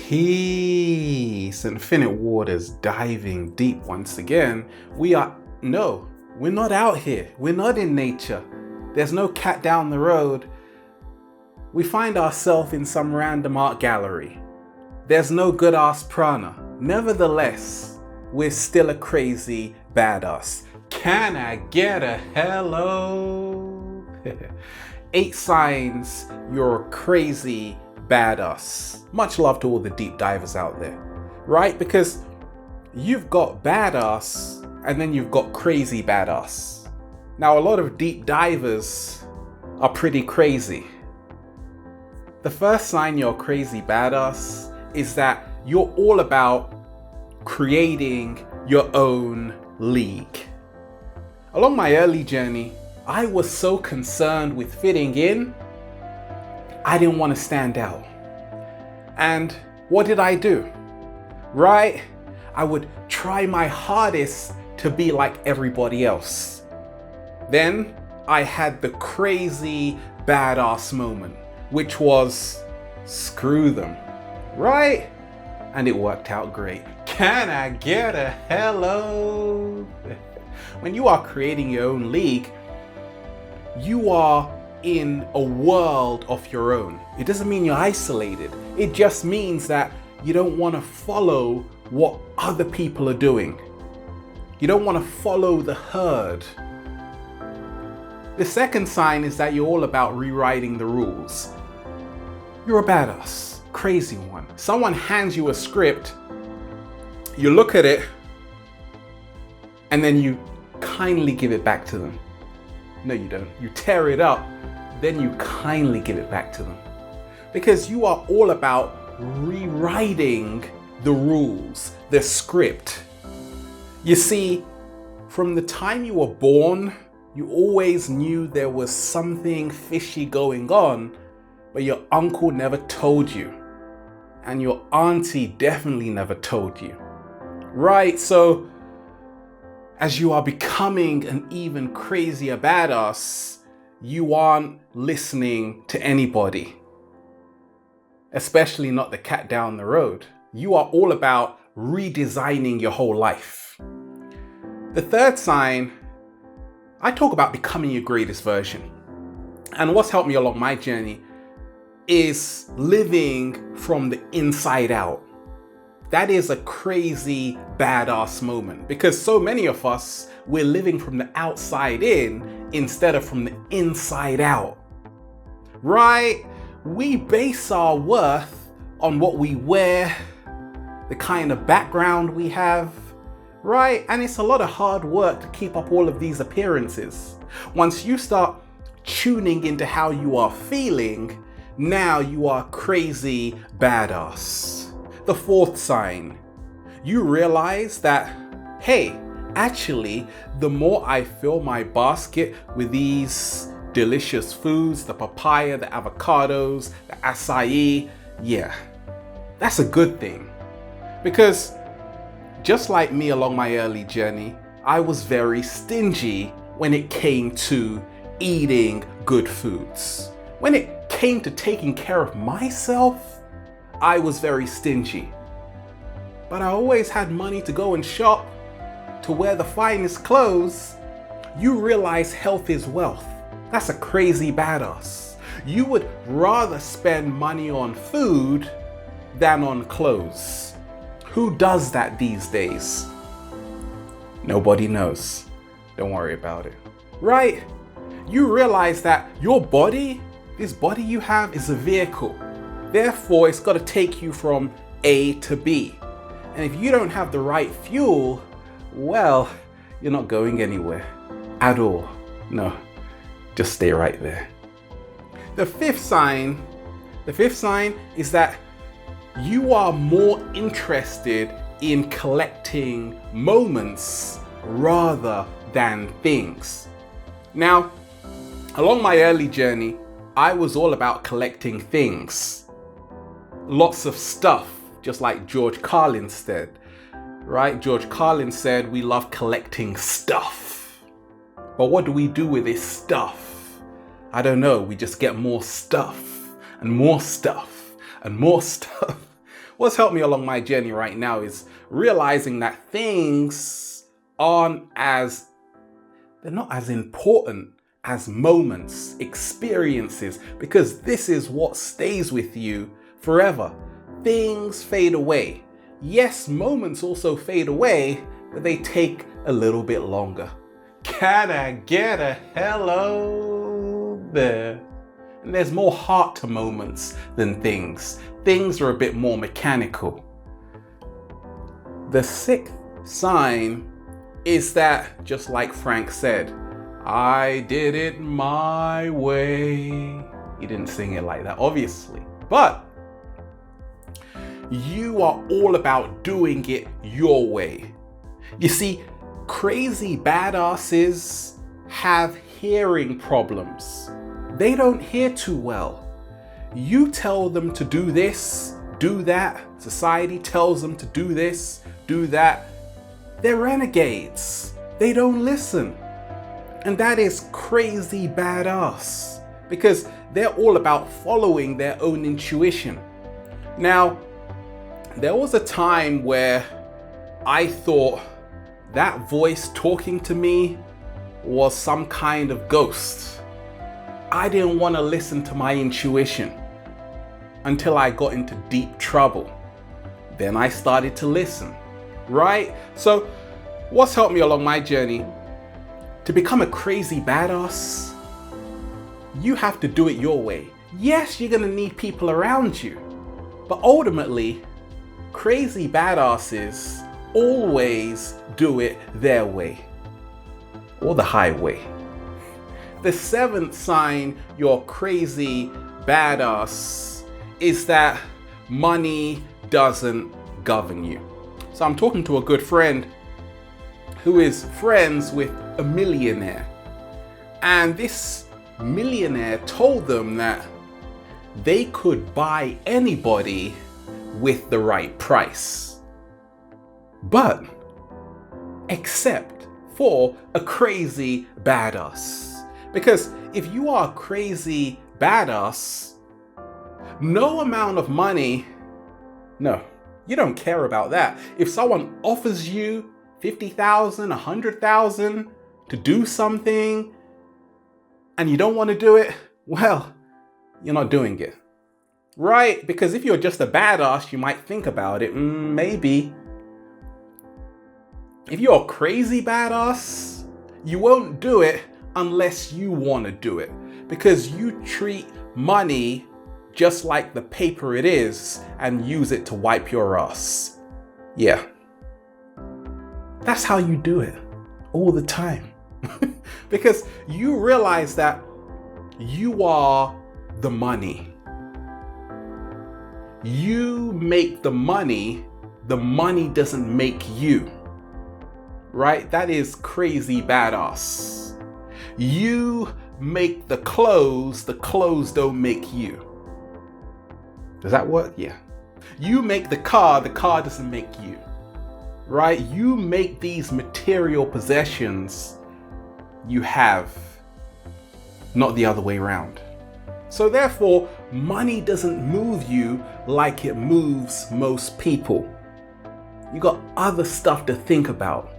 Peace, infinite waters, diving deep once again. We're not out here. We're not in nature. There's no cat down the road. We find ourselves in some random art gallery. There's no good ass prana. Nevertheless, we're still a crazy badass. Can I get a hello? 8 signs you're a crazy badass. Much love to all the deep divers out there, right? Because you've got badass and then you've got crazy badass. Now, a lot of deep divers are pretty crazy. The first sign you're a crazy badass is that you're all about creating your own league. Along my early journey, I was so concerned with fitting in, I didn't want to stand out. And what did I do? Right? I would try my hardest to be like everybody else. Then I had the crazy badass moment, which was screw them, right? And it worked out great. Can I get a hello? When you are creating your own league, you are in a world of your own. It doesn't mean you're isolated. It just means that you don't want to follow what other people are doing. You don't want to follow the herd. The second sign is that you're all about rewriting the rules. You're a badass, crazy one. Someone hands you a script, you look at it, and then you kindly give it back to them. No, you don't. You tear it up, then you kindly give it back to them. Because you are all about rewriting the rules, the script. You see, from the time you were born, you always knew there was something fishy going on, but your uncle never told you. And your auntie definitely never told you. Right? So, as you are becoming an even crazier badass, you aren't listening to anybody. Especially not the cat down the road. You are all about redesigning your whole life. The third sign, I talk about becoming your greatest version. And what's helped me along my journey is living from the inside out. That is a crazy badass moment because so many of us, we're living from the outside in instead of from the inside out. Right? We base our worth on what we wear, the kind of background we have, right? And it's a lot of hard work to keep up all of these appearances. Once you start tuning into how you are feeling, now you are crazy badass. The fourth sign, you realize that, hey, actually, the more I fill my basket with these delicious foods, the papaya, the avocados, the acai, yeah, that's a good thing. Because just like me along my early journey, I was very stingy when it came to eating good foods. When it came to taking care of myself, I was very stingy. But I always had money to go and shop, to wear the finest clothes. You realize health is wealth. That's a crazy badass. You would rather spend money on food than on clothes. Who does that these days? Nobody knows. Don't worry about it. Right? You realize that your body, this body you have, is a vehicle. Therefore, it's got to take you from A to B. And if you don't have the right fuel, well, you're not going anywhere at all. No, just stay right there. The fifth sign is that you are more interested in collecting moments rather than things. Now, along my early journey, I was all about collecting things. Lots of stuff, just like George Carlin said, right? George Carlin said we love collecting stuff. But what do we do with this stuff? I don't know, we just get more stuff and more stuff and more stuff. What's helped me along my journey right now is realizing that things they're not as important as moments, experiences, because this is what stays with you forever. Things fade away. Yes, moments also fade away, but they take a little bit longer. Can I get a hello there? And there's more heart to moments than things. Things are a bit more mechanical. The sixth sign is that, just like Frank said, I did it my way. He didn't sing it like that, obviously. But you are all about doing it your way. You see, crazy badasses have hearing problems. They don't hear too well. You tell them to do this, do that. Society tells them to do this, do that. They're renegades. They don't listen. And that is crazy badass because they're all about following their own intuition. Now, there was a time where I thought that voice talking to me was some kind of ghost. I didn't want to listen to my intuition until I got into deep trouble. Then I started to listen, right? So what's helped me along my journey? To become a crazy badass, you have to do it your way. Yes, you're going to need people around you, but ultimately, crazy badasses always do it their way, or the highway. The seventh sign you're crazy badass is that money doesn't govern you. So I'm talking to a good friend who is friends with a millionaire, and this millionaire told them that they could buy anybody with the right price, but except for a crazy badass. Because if you are a crazy badass, no amount of money, no, you don't care about that. If someone offers you 50,000, 100,000 to do something and you don't want to do it, well, you're not doing it. Right? Because if you're just a badass, you might think about it. Maybe. If you're a crazy badass, you won't do it unless you want to do it. Because you treat money just like the paper it is and use it to wipe your ass. Yeah. That's how you do it all the time. Because you realize that you are the money. You make the money doesn't make you. Right? That is crazy badass. You make the clothes don't make you. Does that work? Yeah. You make the car doesn't make you. Right? You make these material possessions you have, not the other way around. So therefore, money doesn't move you like it moves most people. You got other stuff to think about.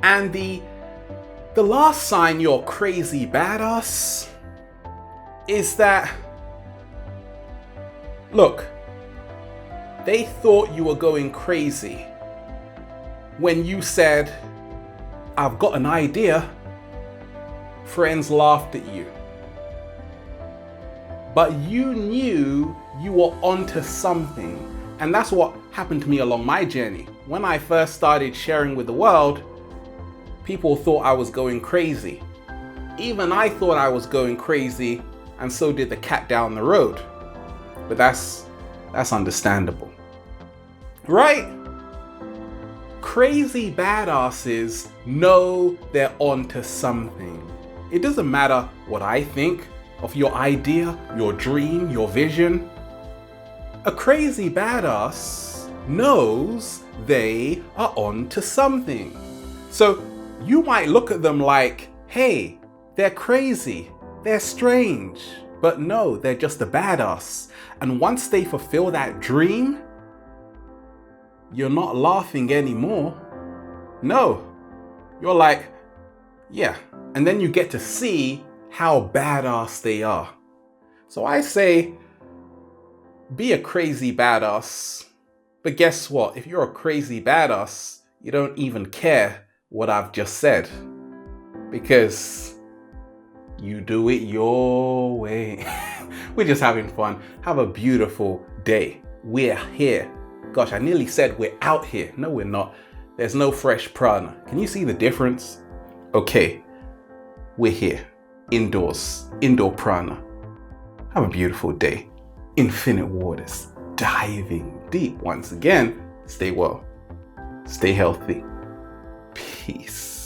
And the last sign you're crazy badass is that, look, they thought you were going crazy when you said, I've got an idea. Friends laughed at you. But you knew you were onto something. And that's what happened to me along my journey. When I first started sharing with the world, people thought I was going crazy. Even I thought I was going crazy, and so did the cat down the road. But that's understandable. Right? Crazy badasses know they're onto something. It doesn't matter what I think of your idea, your dream, your vision. A crazy badass knows they are onto something. So you might look at them like, hey, they're crazy, they're strange, But no, they're just a badass. And once they fulfill that dream, you're not laughing anymore. No, you're like, yeah. And then you get to see how badass they are. So I say, be a crazy badass. But guess what? If you're a crazy badass, you don't even care what I've just said. Because you do it your way. We're just having fun. Have a beautiful day. We're here. Gosh, I nearly said we're out here. No, we're not. There's no fresh prana. Can you see the difference? Okay, we're here. Indoors. Indoor prana. Have a beautiful day. Infinite waters. Diving deep. Once again, stay well. Stay healthy. Peace.